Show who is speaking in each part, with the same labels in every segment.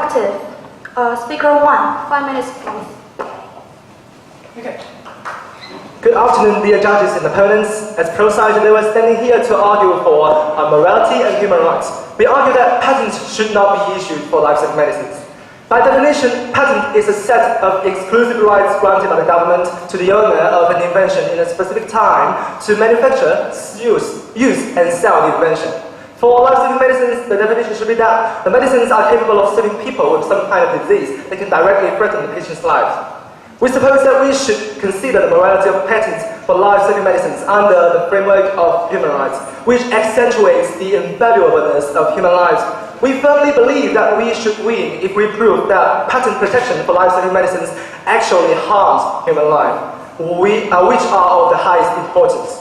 Speaker 1: active. Speaker 1, 5 minutes please.
Speaker 2: Okay. Good afternoon, dear judges and opponents. As pro side, we were standing here to argue for morality and human rights. We argue that patents should not be issued for life-saving medicines. By definition, patent is a set of exclusive rights granted by the government to the owner of an invention in a specific time to manufacture, use and sell the invention. For life-saving medicines, the definition should be that the medicines are capable of saving people with some kind of disease that can directly threaten the patient's lives. We suppose that we should consider the morality of patents for life-saving medicines under the framework of human rights, which accentuates the invaluableness of human lives. We firmly believe that we should win if we prove that patent protection for life-saving medicines actually harms human life, which are of the highest importance.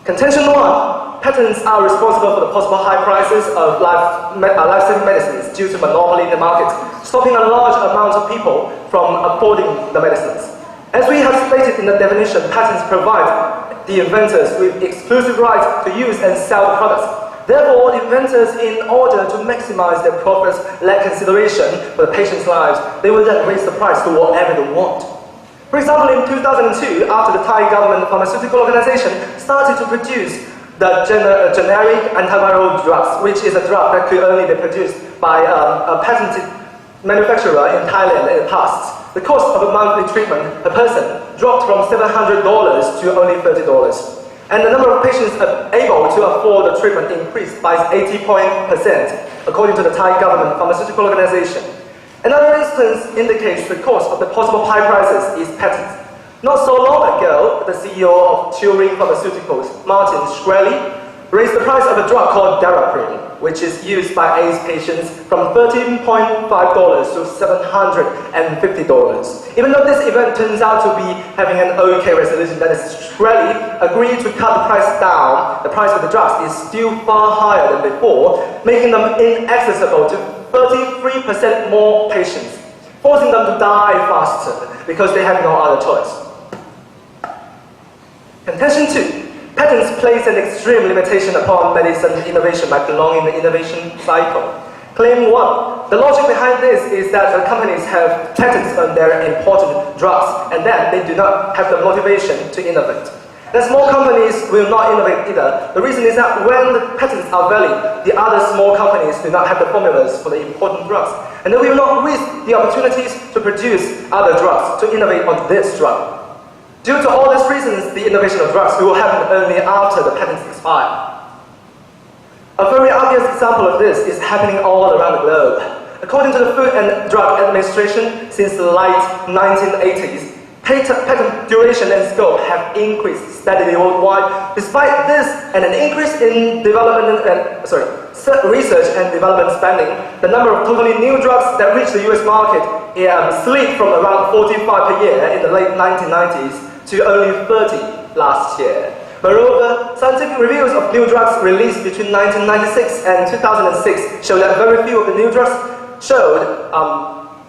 Speaker 2: Contention 1. Patents are responsible for the possible high prices of life-saving medicines due to monopoly in the market, stopping a large amount of people from affording the medicines. As we have stated in the definition, patents provide the inventors with exclusive right to use and sell the products. Therefore, inventors, in order to maximize their profits, lack consideration for the patient's lives. They will then raise the price to whatever they want. For example, in 2002, after the Thai government pharmaceutical organization started to produce the generic antiviral drugs, which is a drug that could only be produced by a patented manufacturer in Thailand in the past, the cost of a monthly treatment per person dropped from $700 to only $30. And the number of patients able to afford the treatment increased by 80%, according to the Thai government pharmaceutical organization. Another instance indicates the cause of the possible high prices is patents. Not so long ago, the CEO of Turing Pharmaceuticals, Martin Shkreli, raised the price of a drug called Daraprim, which is used by AIDS patients, from $13.5 to $750. Even though this event turns out to be having an okay resolution, that is, Shkreli agreed to cut the price down. The price of the drugs is still far higher than before, making them inaccessible to 33% more patients, forcing them to die faster because they have no other choice. Contention 2. Patents place an extreme limitation upon medicine innovation by prolonging the innovation cycle. Claim 1. The logic behind this is that the companies have patents on their important drugs, and then they do not have the motivation to innovate. The small companies will not innovate either. The reason is that when the patents are valid, the other small companies do not have the formulas for the important drugs, and they will not risk the opportunities to produce other drugs to innovate on this drug. Due to all these reasons, the innovation of drugs will happen only after the patents expire. A very obvious example of this is happening all around the globe. According to the Food and Drug Administration, since the late 1980s, patent duration and scope have increased steadily worldwide. Despite this and an increase in research and development spending, the number of totally new drugs that reach the US market slipped from around 45 per year in the late 1990s to only 30 last year. Moreover, scientific reviews of new drugs released between 1996 and 2006 show that very few of the new drugs showed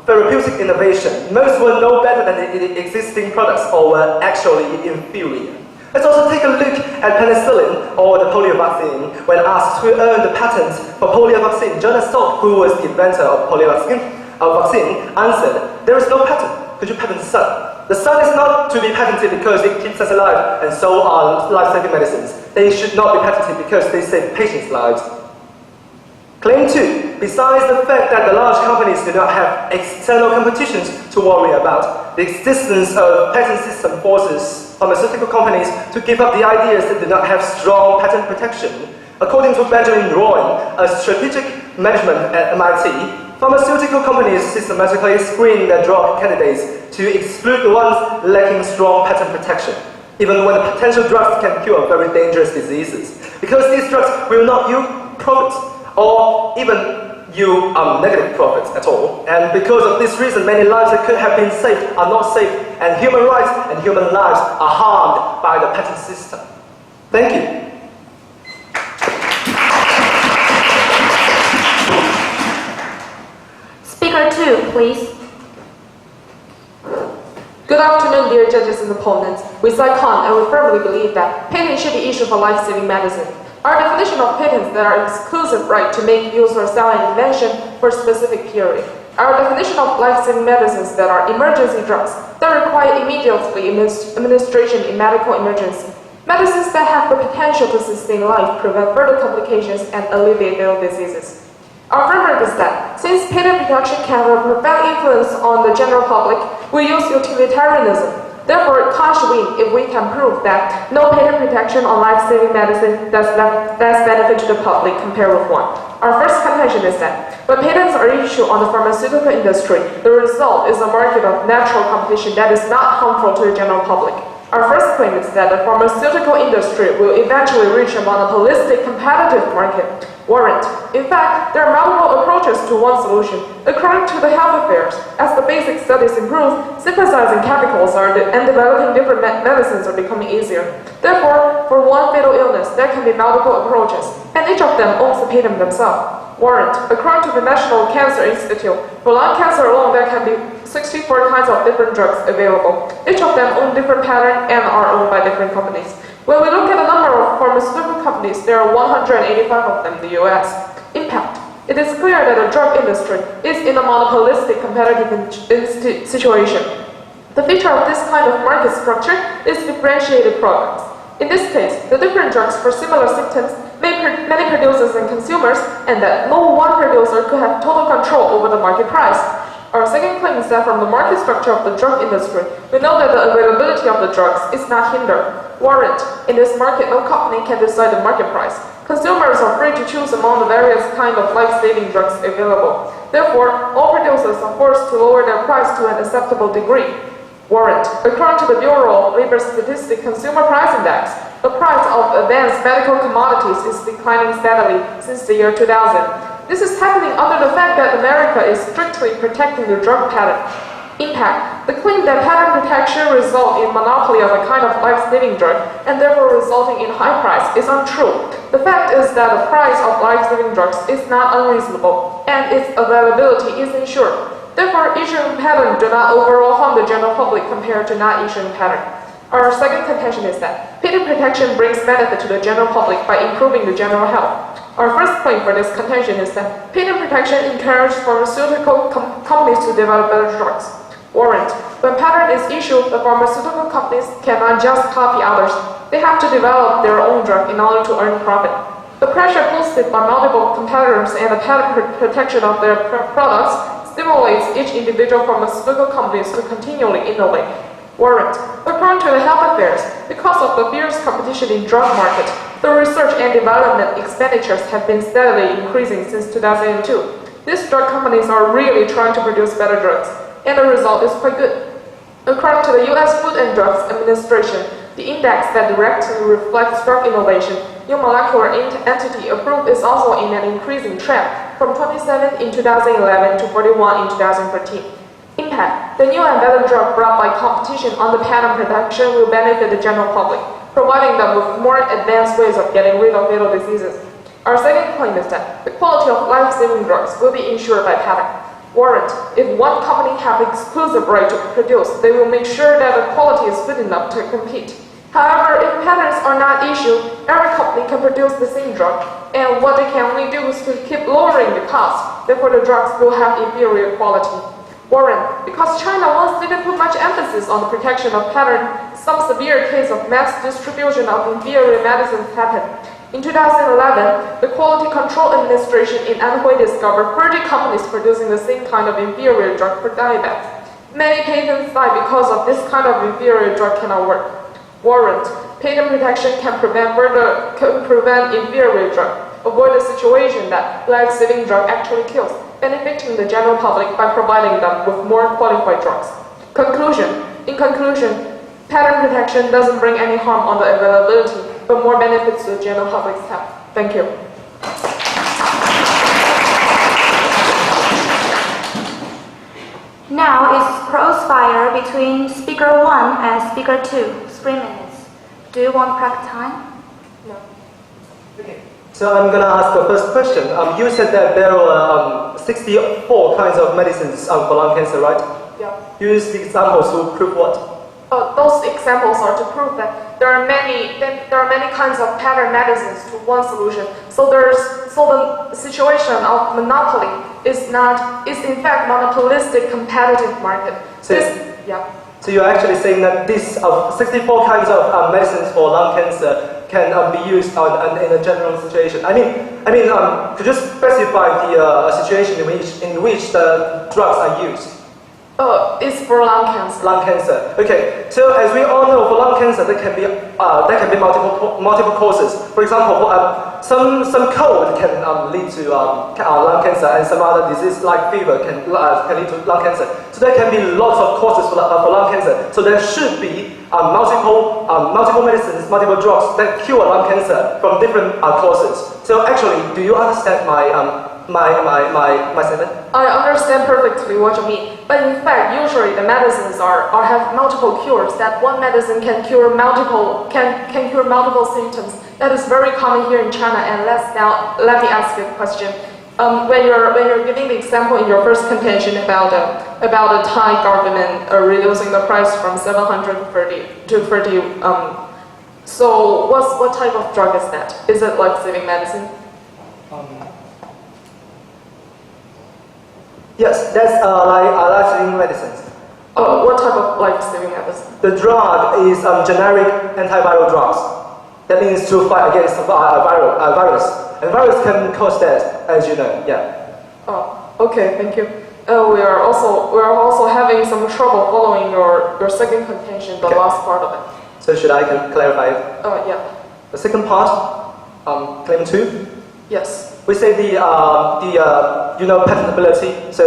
Speaker 2: therapeutic innovation. Most were no better than the existing products or were actually inferior. Let's also take a look at penicillin or the polio vaccine. When asked who owned the patent for polio vaccine, Jonas Salk, who was the inventor of polio vaccine, answered, "There is no patent. Could you patent the sun? The sun is not to be patented because it keeps us alive, and so are life-saving medicines. They should not be patented because they save patients' lives." Claim 2. Besides the fact that the large companies do not have external competitions to worry about, the existence of patent system forces pharmaceutical companies to give up the ideas that do not have strong patent protection. According to Benjamin Roy, a strategic management at MIT, pharmaceutical companies systematically screen their drug candidates to exclude the ones lacking strong patent protection, even when the potential drugs can cure very dangerous diseases, because these drugs will not yield profits or even yield negative profits at all. And because of this reason, many lives that could have been saved are not saved, and human rights and human lives are harmed by the patent system. Thank you.
Speaker 1: Speaker 2, please.
Speaker 3: Good afternoon, dear judges and opponents. We Khan, and we firmly believe that patents should be issued for life-saving medicine. Our definition of patents that are exclusive right to make, use, or sell an invention for a specific period. Our definition of life-saving medicines that are emergency drugs that require immediately administration in medical emergency. Medicines that have the potential to sustain life, prevent further complications, and alleviate fatal diseases. Our framework is that, since patent protection can have a profound influence on the general public, we use utilitarianism. Therefore, it can't win if we can prove that no patent protection on life-saving medicine does less benefit to the public compared with one. Our first contention is that when patents are issued on the pharmaceutical industry, the result is a market of natural competition that is not harmful to the general public. Our first claim is that the pharmaceutical industry will eventually reach a monopolistic competitive market. Warrant. In fact, there are multiple approaches to one solution. According to the health affairs, as the basic studies improve, synthesizing chemicals and developing different medicines are becoming easier. Therefore, for one fatal illness, there can be multiple approaches, and each of them owns the patent themselves. Warrant. According to the National Cancer Institute, for lung cancer alone, there can be 64 kinds of different drugs available. Each of them own different patents and are owned by different companies. When we look at the number of pharmaceutical companies, there are 185 of them in the US. Impact. It is clear that the drug industry is in a monopolistic competitive situation. The feature of this kind of market structure is differentiated products. In this case, the different drugs for similar symptoms many producers and consumers, and that no one producer could have total control over the market price. Our second claim is that from the market structure of the drug industry, we know that the availability of the drugs is not hindered. Warrant. In this market, no company can decide the market price. Consumers are free to choose among the various kinds of life-saving drugs available. Therefore, all producers are forced to lower their price to an acceptable degree. Warrant. According to the Bureau of Labor Statistics Consumer Price Index, the price of advanced medical commodities is declining steadily since the year 2000. This is happening under the fact that America is strictly protecting the drug patent. Impact. The claim that patent protection results in monopoly of a kind of life-saving drug and therefore resulting in high price is untrue. The fact is that the price of life-saving drugs is not unreasonable and its availability is ensured. Therefore, issuing patent do not overall harm the general public compared to not issuing patent. Our second contention is that patent protection brings benefit to the general public by improving the general health. Our first claim for this contention is that patent protection encourages pharmaceutical companies to develop better drugs. Warrant. When patent is issued, the pharmaceutical companies cannot just copy others. They have to develop their own drug in order to earn profit. The pressure posted by multiple competitors and the patent protection of their products stimulates each individual pharmaceutical companies to continually innovate. Warrant. According to the health affairs, because of the fierce competition in drug market, the research and development expenditures have been steadily increasing since 2002. These drug companies are really trying to produce better drugs, and the result is quite good. According to the US Food and Drugs Administration, the index that directly reflects drug innovation, new molecular entity approved is also in an increasing trend, from 27 in 2011 to 41 in 2013. Impact. The new and better drug brought by competition on the patent protection will benefit the general public, providing them with more advanced ways of getting rid of fatal diseases. Our second claim is that the quality of life-saving drugs will be ensured by patent. Warrant. If one company has exclusive right to produce, they will make sure that the quality is good enough to compete. However, if patents are not issued, every company can produce the same drug, and what they can only do is to keep lowering the cost. Therefore, the drugs will have inferior quality. Warrant. Because China once didn't put much emphasis on the protection of patent, some severe case of mass distribution of inferior medicines happened. In 2011, the Quality Control Administration in Anhui discovered 30 companies producing the same kind of inferior drug for diabetes. Many patents died because of this kind of inferior drug cannot work. Warrant. Patent protection can prevent inferior drug. Avoid the situation that life-saving drug actually kills, benefiting the general public by providing them with more qualified drugs. Conclusion. In conclusion, patent protection doesn't bring any harm on the availability, but more benefits to the general public's health. Thank you.
Speaker 1: Now is crossfire between speaker 1 and speaker 2, 3 minutes. Do you want practice time?
Speaker 3: No.
Speaker 2: Okay. So I'm going to ask the first question. You said that there are 64 kinds of medicines for lung cancer, right?
Speaker 3: Yeah.
Speaker 2: Use the examples to prove what?
Speaker 3: Those examples are to prove that there are many kinds of pattern medicines to one solution. So the situation of monopoly is in fact monopolistic competitive market.
Speaker 2: So you're actually saying that these 64 kinds of medicines for lung cancer can be used in a general situation. Could you specify the situation in which the drugs are used?
Speaker 3: It's for lung cancer.
Speaker 2: Lung cancer. Okay. So as we all know, for lung cancer, there can be multiple causes. For example, some cold can lead to lung cancer, and some other disease like fever can lead to lung cancer. So there can be lots of causes for lung cancer. So there should be multiple medicines, multiple drugs that cure lung cancer from different causes. So actually, do you understand my statement?
Speaker 3: I understand perfectly what you mean, but in fact, usually the medicines have multiple cures. That one medicine can cure multiple symptoms. That is very common here in China. And let me ask you a question. When you're giving the example in your first contention about the Thai government reducing the price from 730 to 30, so what type of drug is that? Is it like living medicine?
Speaker 2: Yes, that's life-saving medicines.
Speaker 3: What type of life-saving medicine?
Speaker 2: The drug is generic antiviral drugs. That means to fight against a virus. And virus can cause death, as you know. Yeah.
Speaker 3: Oh, okay, thank you. We are also having some trouble following your second contention, the last part of it.
Speaker 2: So should I clarify it?
Speaker 3: Yeah.
Speaker 2: The second part, claim 2.
Speaker 3: Yes.
Speaker 2: We say the patentability. So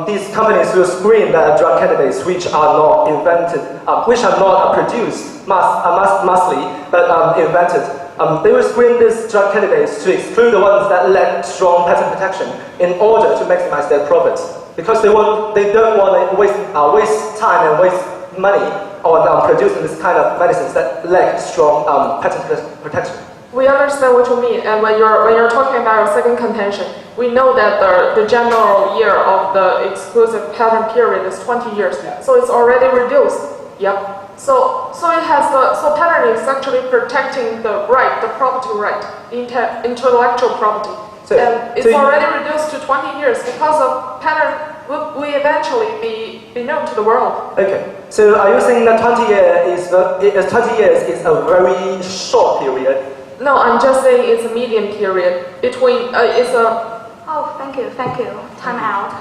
Speaker 2: these companies will screen the drug candidates which are not invented, which are not produced massively, but invented. They will screen these drug candidates to exclude the ones that lack strong patent protection in order to maximize their profits, because they don't want to waste time and waste money on producing this kind of medicines that lack strong patent protection.
Speaker 3: We understand what you mean, and when you're talking about your second contention, we know that the general year of the exclusive patent period is 20 years, so it's already reduced. Yep. So patent is actually protecting the property right, intellectual property, and it's already reduced to 20 years because of patent will eventually be known to the world.
Speaker 2: Okay. So are you saying that 20 years is a very short period?
Speaker 3: No, I'm just saying it's a medium period between.
Speaker 1: Oh, thank you. Time out.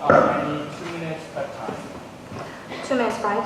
Speaker 4: I need 2 minutes per time.
Speaker 1: 2 minutes, right?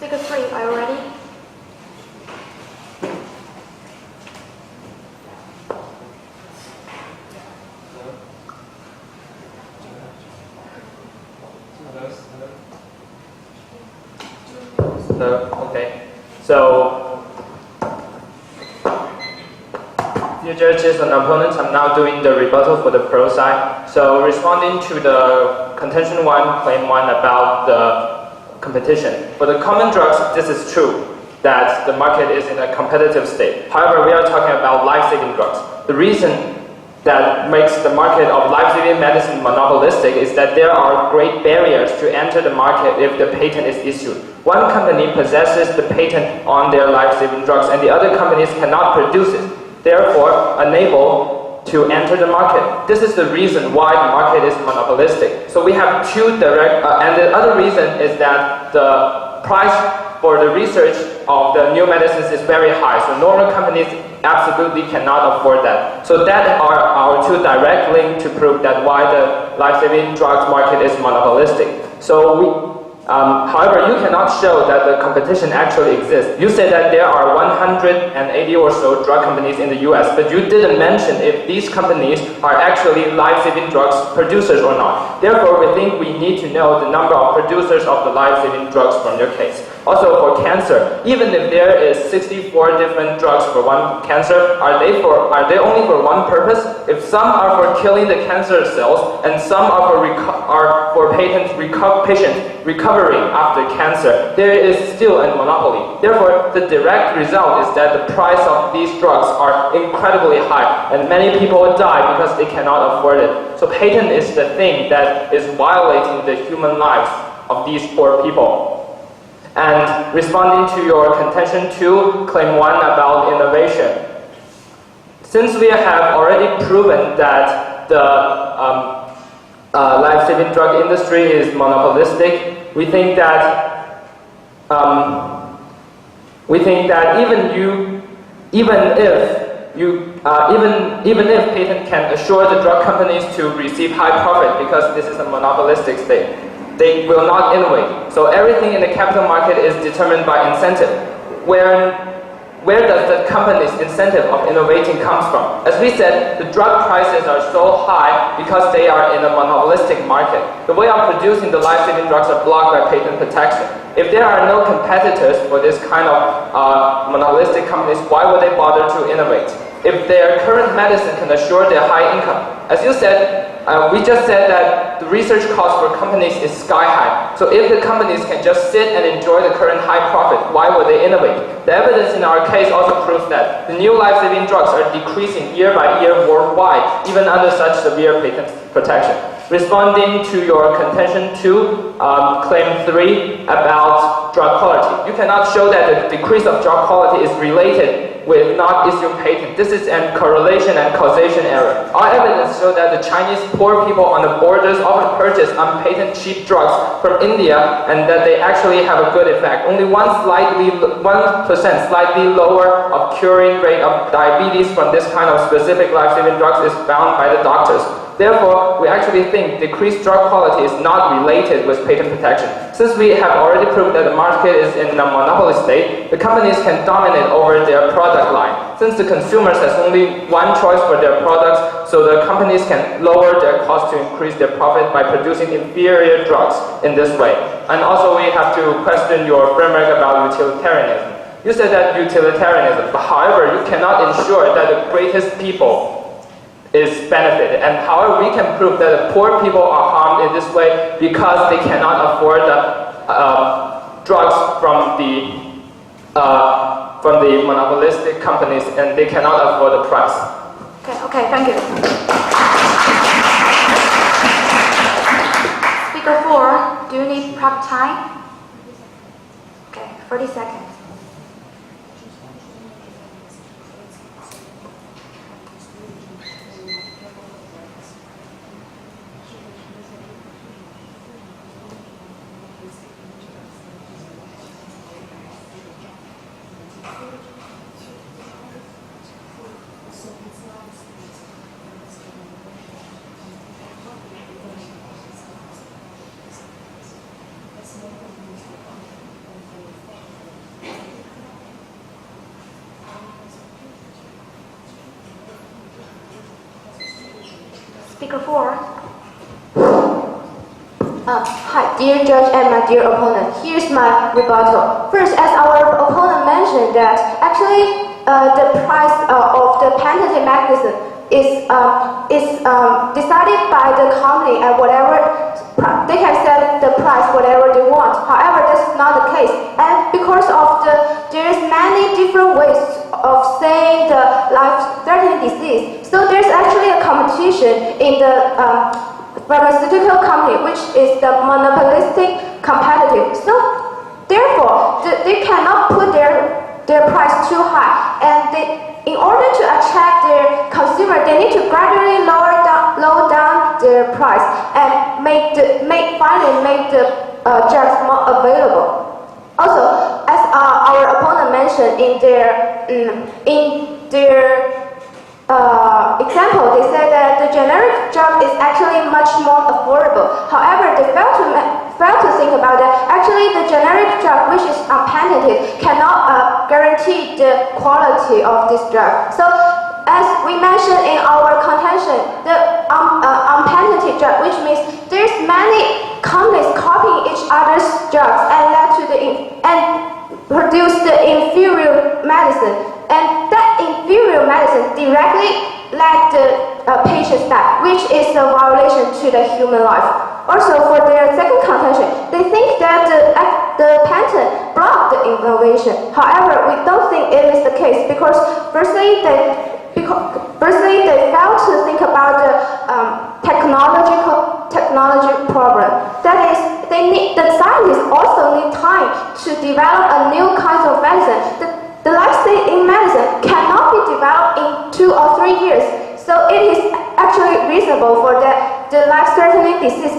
Speaker 1: Speaker 3, are you ready?
Speaker 5: Okay. So, dear judges and opponents, I'm now doing the rebuttal for the pro side. So, responding to the contention 1, claim 1 about the competition. For the common drugs, this is true, that the market is in a competitive state. However, we are talking about life-saving drugs. The reason that makes the market of life-saving medicine monopolistic is that there are great barriers to enter the market if the patent is issued. One company possesses the patent on their life-saving drugs and the other companies cannot produce it, therefore unable to enter the market. This is the reason why the market is monopolistic. So we have two direct, and the other reason is that the price for the research of the new medicines is very high, so normal companies absolutely cannot afford that. So that are our two direct links to prove that why the life-saving drugs market is monopolistic. So however, you cannot show that the competition actually exists. You said that there are 180 or so drug companies in the US, but you didn't mention if these companies are actually life-saving drugs producers or not. Therefore, we think we need to know the number of producers of the life-saving drugs from your case. Also for cancer, even if there is 64 different drugs for one cancer, are they only for one purpose? If some are for killing the cancer cells and some are for patient recovery after cancer, there is still a monopoly. Therefore, the direct result is that the price of these drugs are incredibly high and many people die because they cannot afford it. So patent is the thing that is violating the human lives of these poor people. And responding to your contention 2, claim 1 about innovation. Since we have already proven that the life-saving drug industry is monopolistic, we think that even if patent can assure the drug companies to receive high profit because this is a monopolistic state, they will not innovate. So everything in the capital market is determined by incentive. Where does the company's incentive of innovating comes from? As we said, the drug prices are so high because they are in a monopolistic market. The way of producing the life-saving drugs are blocked by patent protection. If there are no competitors for this kind of monopolistic companies, why would they bother to innovate? If their current medicine can assure their high income. As you said, we just said that the research cost for companies is sky high. So if the companies can just sit and enjoy the current high profit, why would they innovate? The evidence in our case also proves that the new life-saving drugs are decreasing year by year worldwide, even under such severe patent protection. Responding to your contention 2, claim 3 about drug quality. You cannot show that the decrease of drug quality is related with not issuing patent. This is a correlation and causation error. Our evidence shows that the Chinese poor people on the borders often purchase unpatented cheap drugs from India and that they actually have a good effect. Only 1% slightly lower of curing rate of diabetes from this kind of specific life-saving drugs is found by the doctors. Therefore, we actually think decreased drug quality is not related with patent protection. Since we have already proved that the market is in a monopoly state, the companies can dominate over their product line. Since the consumers has only one choice for their products, so the companies can lower their cost to increase their profit by producing inferior drugs in this way. And also we have to question your framework about utilitarianism. You said that utilitarianism, but however, you cannot ensure that the greatest people is benefited. And however, we can prove that the poor people are harmed in this way because they cannot afford the drugs from the monopolistic companies and they cannot afford the price.
Speaker 1: Okay, thank you. Speaker 4, do you need prep time? Okay, 40 seconds. Speaker 4.
Speaker 6: Hi, dear judge and my dear opponent. Here's my rebuttal. First, as our opponent mentioned that actually the price of the patented mechanism is decided by the company at whatever they can set the price whatever they want. However, that's not the case, and because of there's many different ways of saying the life-threatening disease. So there's actually a competition in the pharmaceutical company, which is the monopolistic competitive. So therefore, they cannot put their price too high, and in order to attract their consumer, they need to gradually lower down their price and finally make the drugs more available. Also, as our opponent mentioned in their example, they said that the generic drug is actually much more affordable. However, they fail to think about that. Actually, the generic drug, which is unpatented, cannot guarantee the quality of this drug. So, as we mentioned in our contention, the unpatented drug, which means there's many companies copying each other's drugs and produce the inferior medicine, and that inferior medicine directly let the patients die, which is a violation to the human life. Also, for their second contention, they think that the patent blocked the innovation. However, we don't think it is the case because firstly they fail to think about the technology problem. That is, the scientists also need time to develop a new kind of medicine. The life-saving medicine cannot be developed in 2 or 3 years. So it is actually reasonable for that the life-threatening disease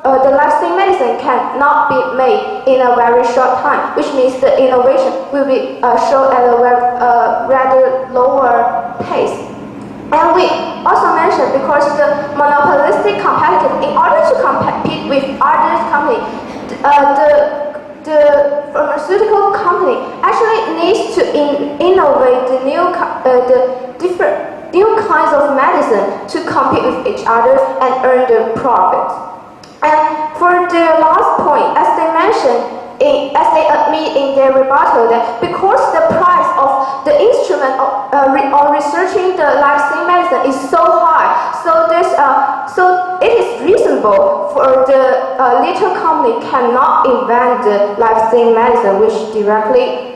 Speaker 6: the life-saving medicine cannot be made in a very short time, which means the innovation will be shown at a rather lower pace. And we also mentioned because the monopolistic competitive, in order to compete with other companies, the pharmaceutical company actually needs to innovate the new kinds of medicine to compete with each other and earn the profit. And for the last point, as they mentioned, as they admit in their rebuttal, that because the price of the instrument on researching the life-saving medicine is so high, so it is reasonable for the little company cannot invent the life-saving medicine, which directly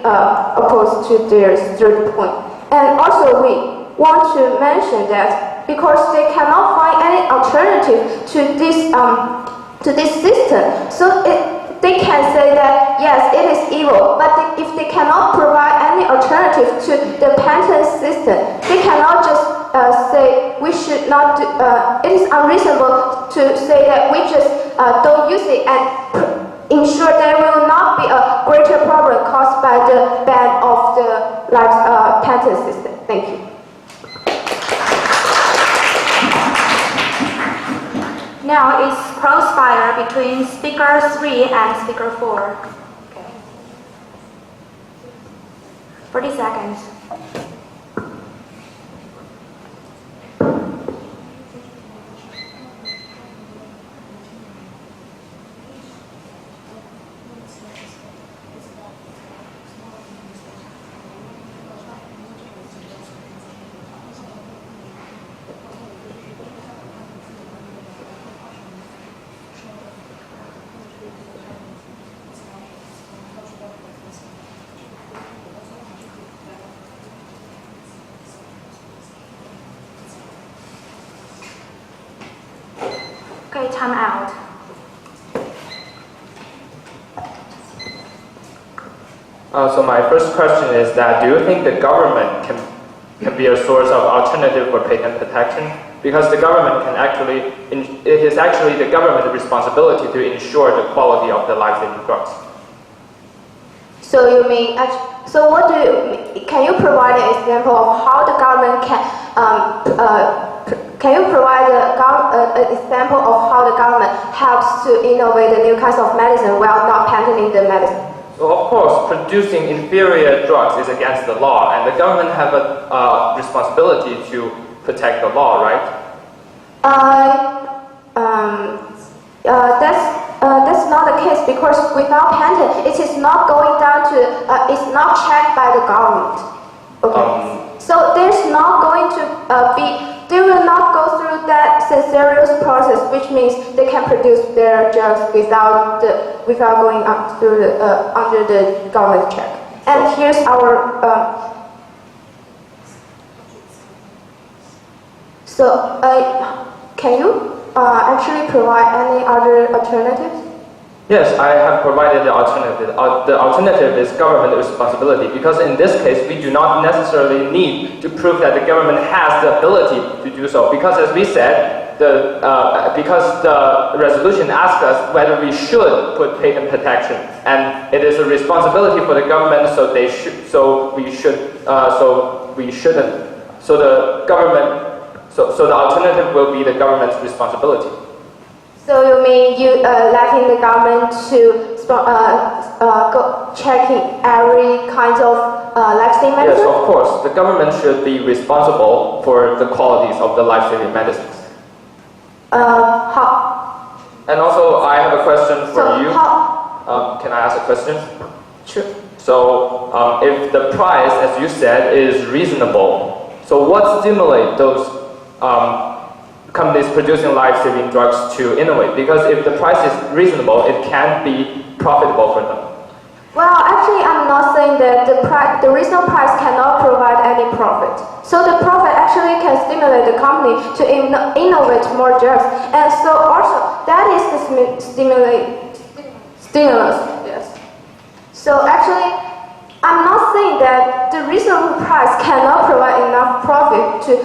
Speaker 6: opposed to their third point. And also, we want to mention that because they cannot find any alternative to this system, so they can say that yes, it is evil, but if they cannot provide any alternative to the patent system, they cannot just say we should not do, it is unreasonable to say that we just don't use it and ensure there will not be a greater problem caused by the ban of the patent system. Thank you.
Speaker 1: Now it's crossfire between Speaker 3 and Speaker 4. Okay. 40 seconds. Okay, time out.
Speaker 5: So my first question is that do you think the government can be a source of alternative for patent protection? Because the government can actually, it is actually the government's responsibility to ensure the quality of the life-saving drugs.
Speaker 6: So you mean, so what do you, can you provide an example of how the government can you provide an example of how the government helps to innovate the new kinds of medicine while not patenting the medicine?
Speaker 5: So of course, producing inferior drugs is against the law, and the government have a responsibility to protect the law, right?
Speaker 6: That's not the case because without patent, it is not going down to, it's not checked by the government. Okay. So there's not going to they will not go through that serious process, which means they can produce their drugs without going up through under the government check. And here's our. Can you actually provide any other alternatives?
Speaker 5: Yes, I have provided the alternative. The alternative is government responsibility, because in this case, we do not necessarily need to prove that the government has the ability to do so. Because as we said, because the resolution asks us whether we should put patent protection, and it is a responsibility for the government, so the alternative will be the government's responsibility.
Speaker 6: So you mean you letting the government to go checking every kind of life-saving medicine?
Speaker 5: Yes, of course. The government should be responsible for the qualities of the life-saving medicines.
Speaker 6: How?
Speaker 5: And also, I have a question for
Speaker 6: So
Speaker 5: you.
Speaker 6: how?
Speaker 5: Can I ask a question?
Speaker 6: Sure.
Speaker 5: So, if the price, as you said, is reasonable, so what stimulates those companies producing life-saving drugs to innovate? Because if the price is reasonable, it can be profitable for them.
Speaker 6: Well, actually, I'm not saying that the reasonable price cannot provide any profit. So the profit actually can stimulate the company to innovate more drugs, and so also that is the stimulus. Yes. So actually, I'm not saying that the reasonable price cannot provide enough profit to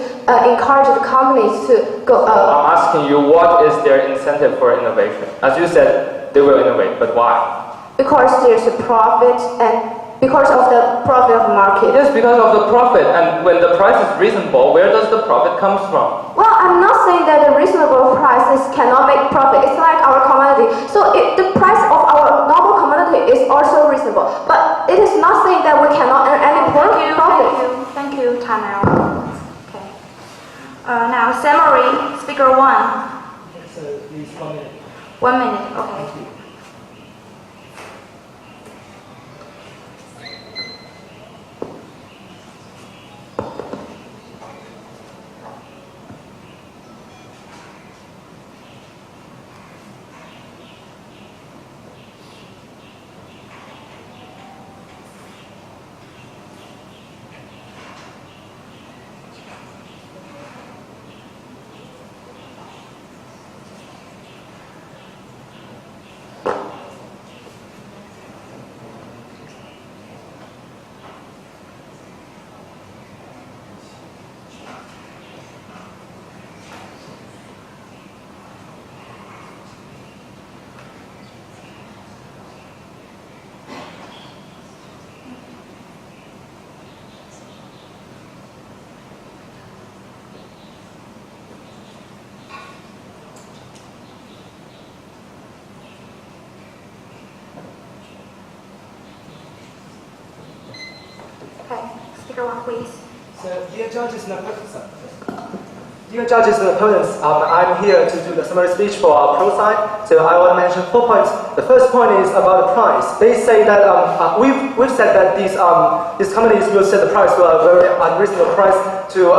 Speaker 6: encourage the companies to go up.
Speaker 5: I'm asking you, what is their incentive for innovation? As you said, they will innovate, but why?
Speaker 6: Because there's a profit and because of the profit of the market.
Speaker 5: Yes, because of the profit. And when the price is reasonable, where does the profit come from?
Speaker 6: Well, I'm not saying that the reasonable prices cannot make profit. It's like our commodity. So the price of our normal commodity is also reasonable. But it is not saying that we cannot earn any profit.
Speaker 1: Thank you. Time out. Okay. Now, summary, speaker 1.
Speaker 4: So please 1 minute.
Speaker 1: 1 minute, okay.
Speaker 4: Thank you.
Speaker 1: Okay, speaker 1, please.
Speaker 2: So, dear judges and opponents, I'm here to do the summary speech for our pro side. So I want to mention 4 points. The first point is about the price. They say that we've said that these companies will set the price to a very unreasonable price to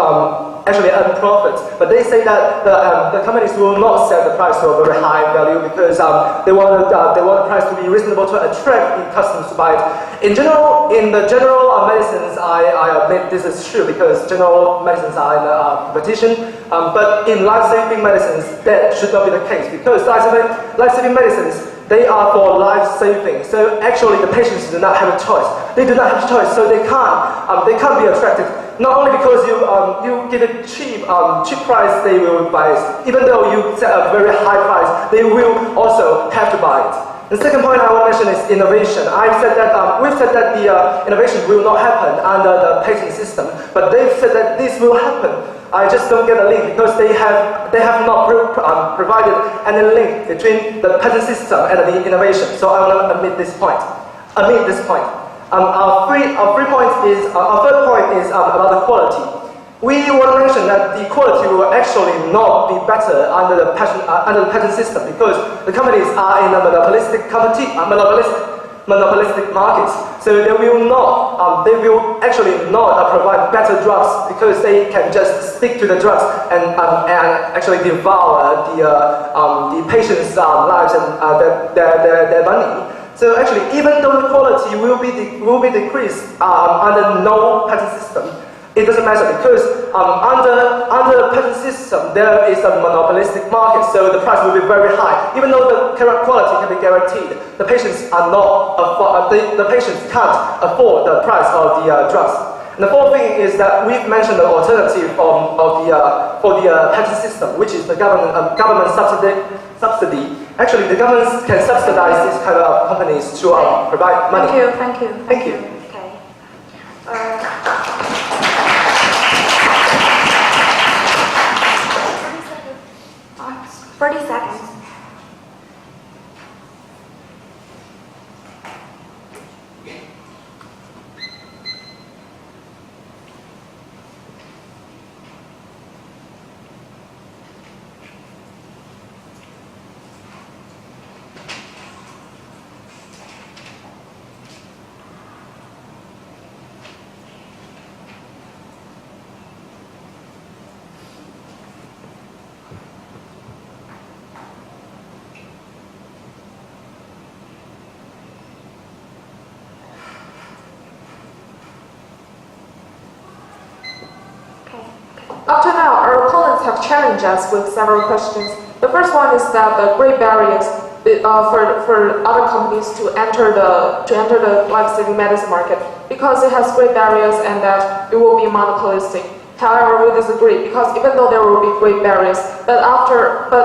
Speaker 2: actually earn profits. But they say that the companies will not set the price to a very high value because they want the price to be reasonable to attract the customers to buy it. In general, in the general medicines, I admit this is true because general medicines are in competition. But in life-saving medicines, that should not be the case because life-saving medicines, they are for life-saving. So actually, the patients do not have a choice. They do not have a choice, so they can't be attracted. Not only because you give it cheap price, they will buy it. Even though you set a very high price, they will also have to buy it. The second point I want to mention is innovation. We've said that the innovation will not happen under the patent system, but they've said that this will happen. I just don't get a link because they have not provided any link between the patent system and the innovation. So I want to admit this point. Our third point is about the quality. we want to mention that the quality will actually not be better under the patent system because the companies are in a monopolistic markets. So they will actually not provide better drugs because they can just stick to the drugs and actually devour the patients' lives and their money. So actually, even though the quality will be decreased under no patent system, it doesn't matter because under the patent system there is a monopolistic market, so the price will be very high. Even though the quality can be guaranteed, the patients the patients can't afford the price of the drugs. And the fourth thing is that we've mentioned the alternative for the patent system, which is the government subsidy. Actually, the government can subsidize these kind of companies to provide money.
Speaker 1: Thank you. Okay. 30 seconds.
Speaker 3: Up to now, our opponents have challenged us with several questions. The first one is that the great barriers for other companies to enter the life-saving medicine market because it has great barriers and that it will be monopolistic. However, we disagree because even though there will be great barriers, but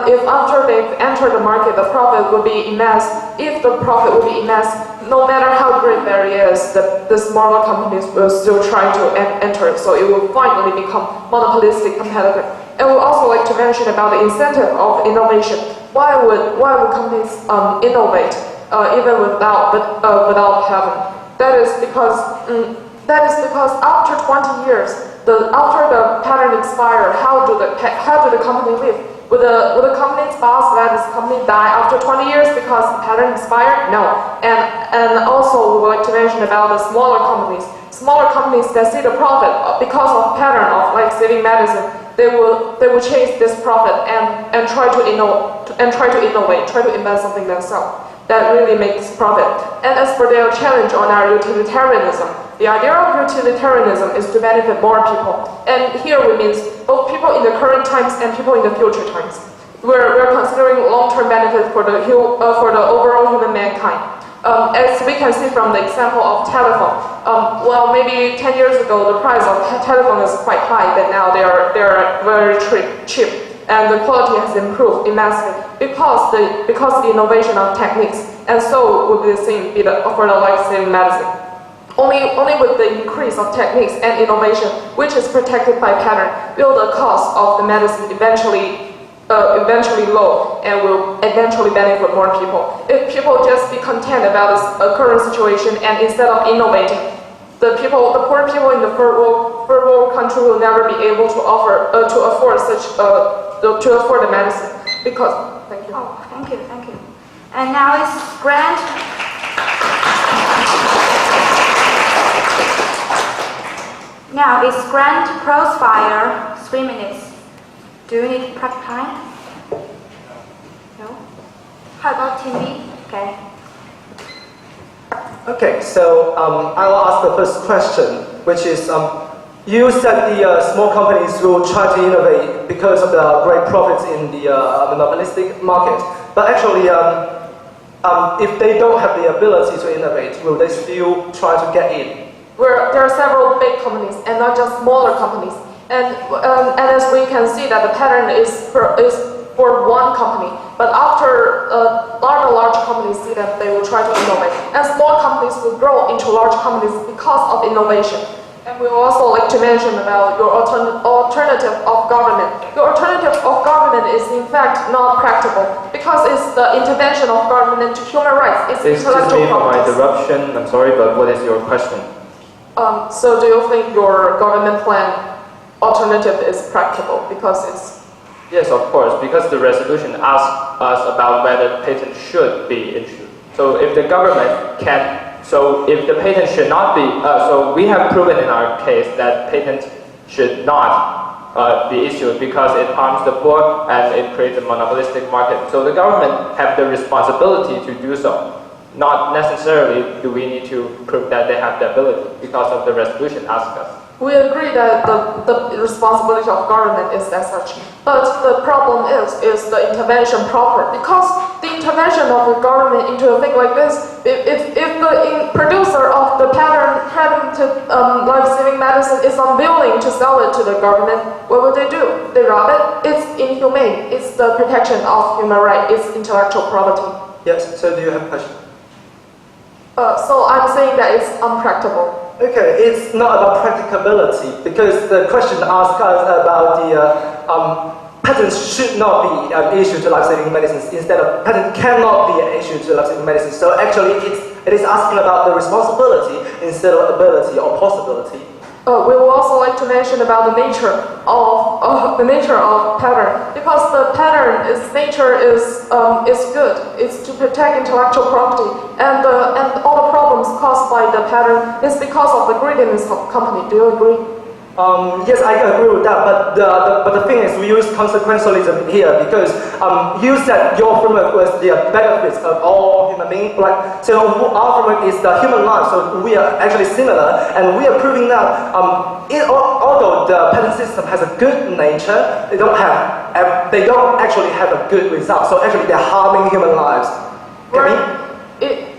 Speaker 3: if after they've entered the market, the profit will be immense. If the profit will be immense, no matter how great barrier is, the smaller companies will still try to enter. So it will finally become monopolistic competitor. And we also like to mention about the incentive of innovation. Why would companies innovate even without having? That is because after 20 years. After the patent expire, how do the company live? Would the company's boss let this company die after 20 years because the patent expired? No. And also we would like to mention about the smaller companies. Smaller companies that see the profit because of pattern of life-saving medicine, they will chase this profit and try to innovate, try to invent something themselves that really makes profit. And as for their challenge on our utilitarianism, the idea of utilitarianism is to benefit more people. And here we mean both people in the current times and people in the future times. We're considering long-term benefit for the overall human mankind. As we can see from the example of telephone, well, maybe 10 years ago the price of telephone is quite high, but now they are very cheap, and the quality has improved immensely because the innovation of techniques. And so will be the same for the life-saving medicine. Only with the increase of techniques and innovation, which is protected by pattern, will the cost of the medicine eventually low and will eventually benefit more people. If people just be content about this current situation and instead of innovating, the poor people in the third world country will never be able to afford the medicine. Because thank you.
Speaker 1: Oh, thank you. And now it's Grant. Now it's Grant Crossfire, 3 minutes. Do you need prep time? No? How about Team B? Okay.
Speaker 2: Okay, so I will ask the first question, which is, you said the small companies will try to innovate because of the great profits in the monopolistic market. But actually, if they don't have the ability to innovate, will they still try to get in?
Speaker 3: There are several big companies and not just smaller companies. And as we can see that the pattern is for one company, but after large companies see that they will try to innovate, and small companies will grow into large companies because of innovation. And we will also like to mention about your alternative of government. Your alternative of government is in fact not practical because it's the intervention of government into human rights. It's intellectual property.
Speaker 5: Excuse me for my interruption. I'm sorry, but what is your question?
Speaker 3: So do you think your government plan alternative is practical because it's.
Speaker 5: Yes, of course, because the resolution asks us about whether patent should be issued. So if the government if the patent should not be, so we have proven in our case that patent should not be issued because it harms the poor and it creates a monopolistic market. So the government have the responsibility to do so. Not necessarily do we need to prove that they have the ability because of the resolution asks us.
Speaker 3: We agree that the responsibility of government is as such, but the problem is the intervention proper. Because the intervention of the government into a thing like this, if the producer of the patented life-saving medicine is unwilling to sell it to the government, what will they do? They rob it? It's inhumane. It's the protection of human rights. It's intellectual property.
Speaker 2: Yes, so do you have a question?
Speaker 3: So I'm saying that it's unpractical.
Speaker 2: Okay, it's not about practicability because the question asks us about the patents should not be issued to life-saving medicines instead of patent cannot be issued to life-saving medicines. So actually, it is asking about the responsibility instead of ability or possibility.
Speaker 3: We will also like to mention about the nature of pattern, because the pattern nature is good. It's to protect intellectual property, and all the problems caused by the pattern is because of the greediness of company. Do you agree?
Speaker 2: Yes, I agree with that, but the thing is, we use consequentialism here because you said your framework was the benefits of all human beings. Like, so our framework is the human life, so we are actually similar, and we are proving that although the patent system has a good nature, they don't actually have a good result. So actually, they're harming human lives.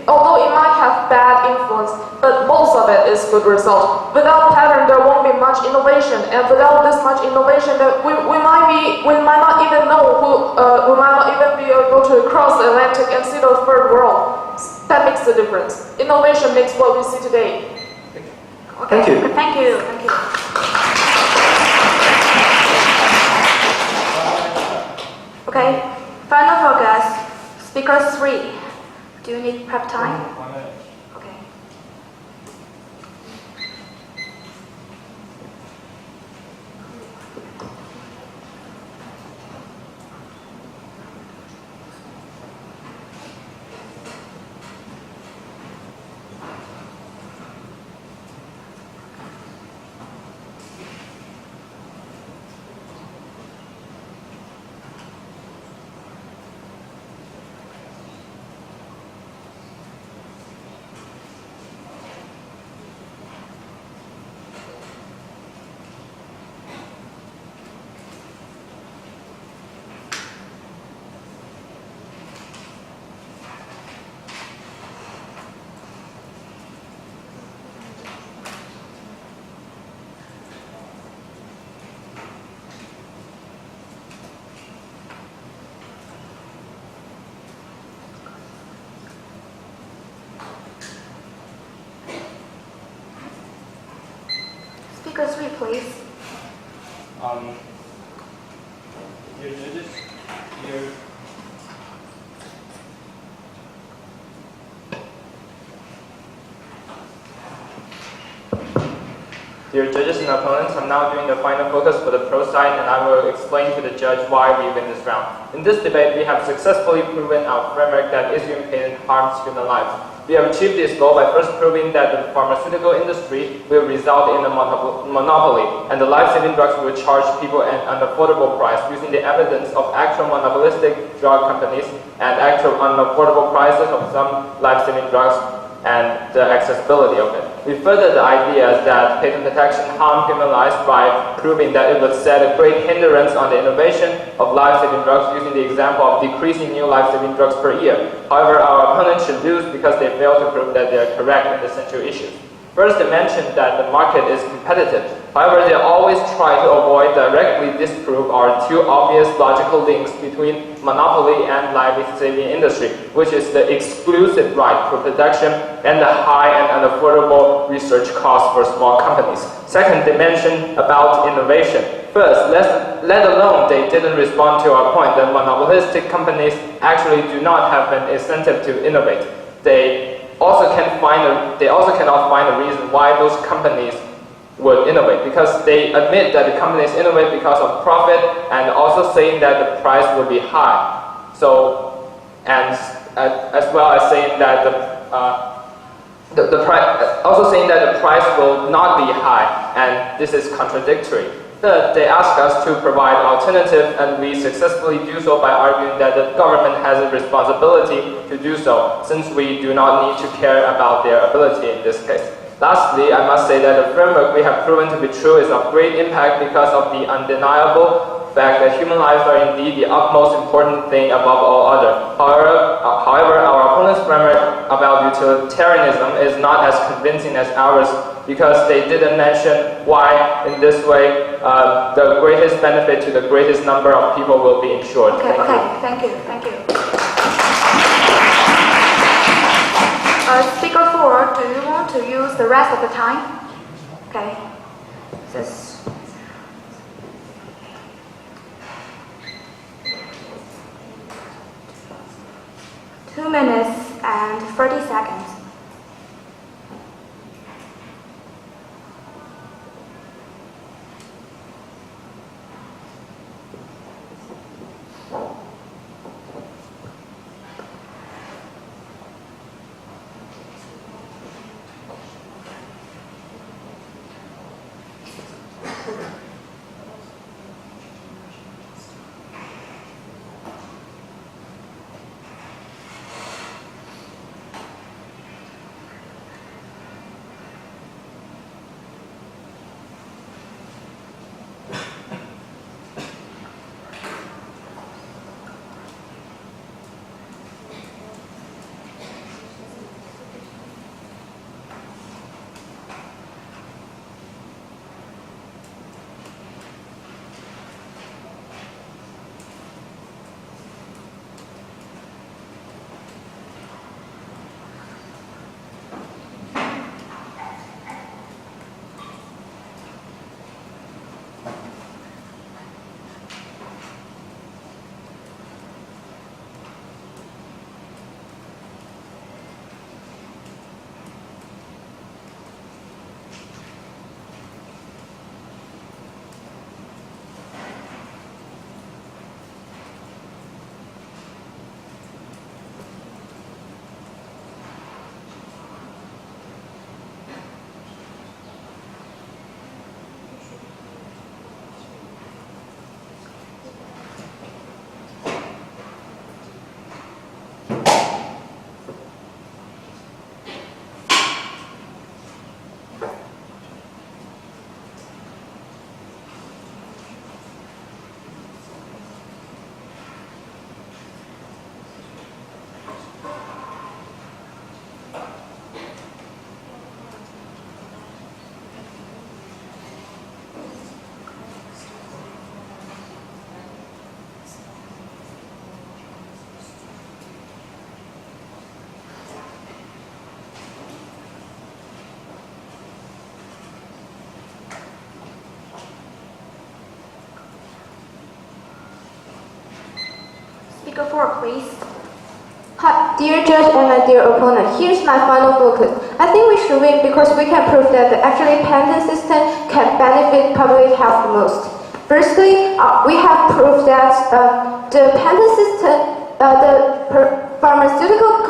Speaker 3: Although it might have bad influence, but most of it is good result. Without pattern, there won't be much innovation, and without this much innovation, that we might not even know we might not even be able to cross the Atlantic and see the third world. That makes the difference. Innovation makes what we see today.
Speaker 2: Thank you.
Speaker 1: Thank you. Thank you. Okay, final focus. Speaker 3. Do you need prep time? Okay. Speaker 3, please.
Speaker 5: Dear judges, Dear judges and opponents, I'm now doing the final focus for the pro side, and I will explain to the judge why we win this round. In this debate, we have successfully proven our framework that issuing patent harms human lives. We have achieved this goal by first proving that the pharmaceutical industry will result in a monopoly, and the life-saving drugs will charge people an unaffordable price using the evidence of actual monopolistic drug companies and actual unaffordable prices of some life-saving drugs and the accessibility of it. We furthered the idea that patent protection harmed human lives by proving that it would set a great hindrance on the innovation of life-saving drugs using the example of decreasing new life-saving drugs per year. However, our opponents should lose because they fail to prove that they are correct in the central issues. First, they mentioned that the market is competitive. However, they always try to avoid directly disprove our two obvious logical links between monopoly and life-saving industry, which is the exclusive right for production and the high and unaffordable research costs for small companies. Second, they mentioned about innovation. First, let alone they didn't respond to our point that monopolistic companies actually do not have an incentive to innovate. They also cannot find a reason why those companies would innovate, because they admit that the companies innovate because of profit, and also saying that the price will be high. So, and as well as saying that also saying that the price will not be high, and this is contradictory. Third, they ask us to provide alternative, and we successfully do so by arguing that the government has a responsibility to do so, since we do not need to care about their ability in this case. Lastly, I must say that the framework we have proven to be true is of great impact because of the undeniable fact that human lives are indeed the utmost important thing above all other. However, our opponents' framework about utilitarianism is not as convincing as ours, because they didn't mention why, in this way, the greatest benefit to the greatest number of people will be ensured.
Speaker 1: Thank you. Speaker 4, do you want to use the rest of the time? Okay. This. 2 minutes and 30 seconds. Speaker 4, please.
Speaker 6: Hi, dear judge and my dear opponent, here's my final focus. I think we should win because we can prove that the actually patent system can benefit public health the most. Firstly, we have proved that the patent system, pharmaceutical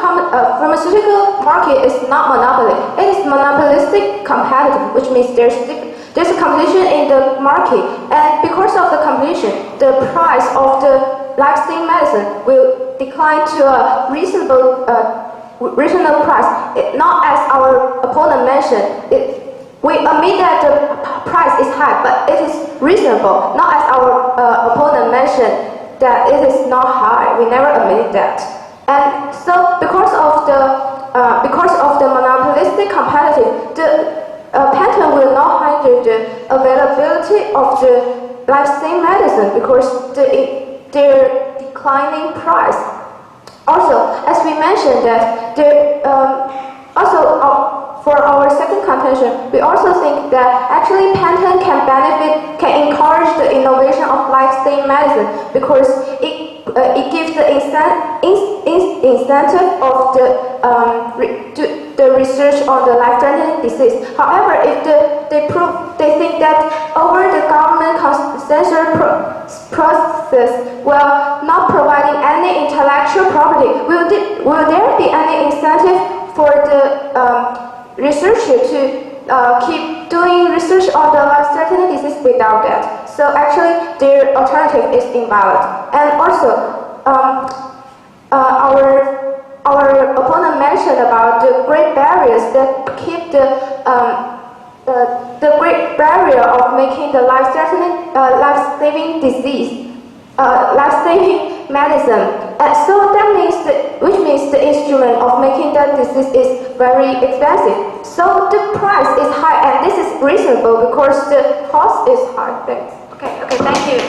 Speaker 6: market is not monopoly. It is monopolistic competitive, which means there's a competition in the market, and because of the competition, the price of the life-saving medicine will decline to a reasonable price. Not as our opponent mentioned. We admit that the price is high, but it is reasonable. Not as our opponent mentioned that it is not high. We never admitted that. And so, because of the monopolistic competitive, the patent will not hinder the availability of the life-saving medicine because their declining price. Also, as we mentioned that for our second contention, we also think that actually patent can encourage the innovation of life-saving medicine because it gives the incentive of the the research on the life-threatening disease. However, if they think that over the government consensus process while not providing any intellectual property, will there be any incentive for the researcher to keep doing research on the life-threatening disease without that? So actually, their alternative is invalid. And also, our opponent mentioned about the great barriers that keep the great barrier of making the life-saving disease, life-saving medicine. And so that means which means the instrument of making that disease is very expensive. So the price is high, and this is reasonable because the cost is high. Thanks.
Speaker 1: Okay, thank you.